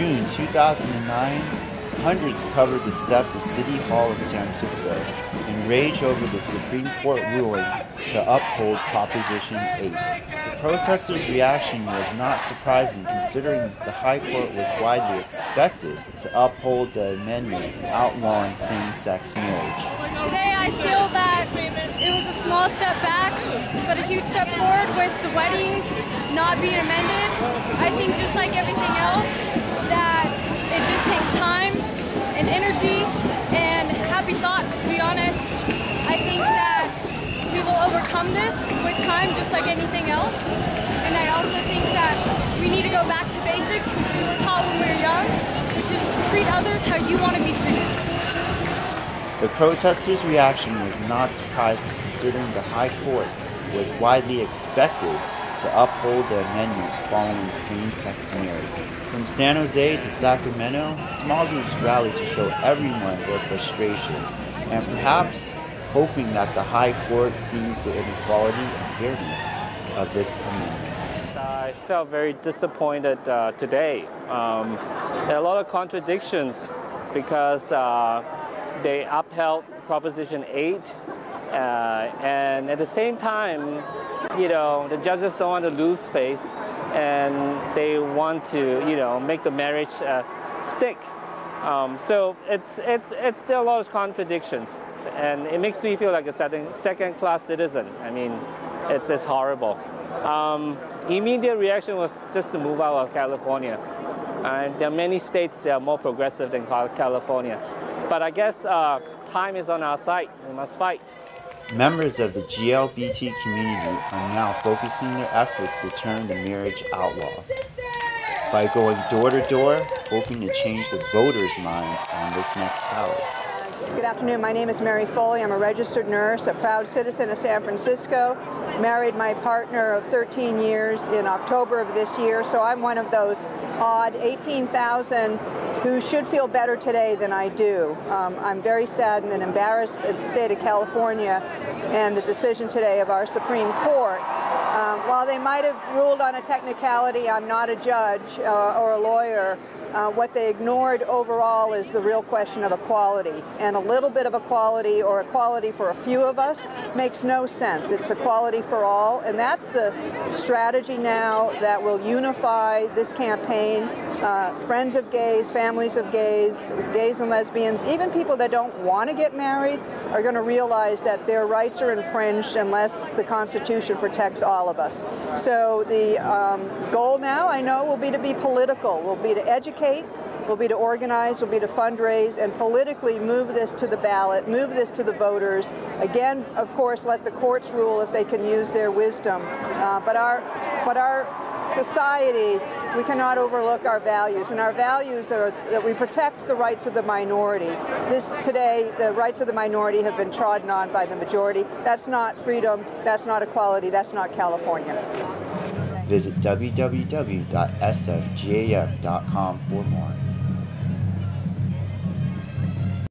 June 2009, hundreds covered the steps of City Hall in San Francisco in rage over the Supreme Court ruling to uphold Proposition 8. The protesters' reaction was not surprising considering the High Court was widely expected to uphold the amendment outlawing same-sex marriage. Today I feel that it was a small step back, but a huge step forward with the weddings not being amended. I think just like everything else, that it just takes time and energy and happy thoughts, to be honest. I think that we will overcome this with time, just like anything else. And I also think that we need to go back to basics, which we were taught when we were young, which is treat others how you want to be treated. The protesters' reaction was not surprising considering the High Court was widely expected to uphold the amendment following same-sex marriage. From San Jose to Sacramento, small groups rallied to show everyone their frustration and perhaps hoping that the High Court sees the inequality and fairness of this amendment. I felt very disappointed today. There are a lot of contradictions because they upheld Proposition 8 and at the same time, the judges don't want to lose face and they want to, make the marriage stick. So there are a lot of contradictions, and it makes me feel like a second-class citizen. I mean, it's horrible. Immediate reaction was just to move out of California. There are many states that are more progressive than California. But I guess time is on our side. We must fight. Members of the GLBT community are now focusing their efforts to turn the marriage outlaw by going door to door, hoping to change the voters' minds on this next ballot. Good afternoon. My name is Mary Foley. I'm a registered nurse, a proud citizen of San Francisco. Married my partner of 13 years in October of this year, so I'm one of those odd 18,000 who should feel better today than I do. I'm very saddened and embarrassed at the state of California and the decision today of our Supreme Court. While they might have ruled on a technicality, I'm not a judge or a lawyer. What they ignored overall is the real question of equality. And a little bit of equality or equality for a few of us makes no sense. It's equality for all, and that's the strategy now that will unify this campaign. Friends of gays, families of gays, gays and lesbians, even people that don't want to get married are going to realize that their rights are infringed unless the Constitution protects all of us. So the goal now, I know, will be to be political, will be to educate, will be to organize, will be to fundraise, and politically move this to the ballot, move this to the voters. Again, of course, let the courts rule if they can use their wisdom. But our society, we cannot overlook our values, and our values are that we protect the rights of the minority. Today, the rights of the minority have been trodden on by the majority. That's not freedom, that's not equality, that's not California. Visit www.sfgam.com for more.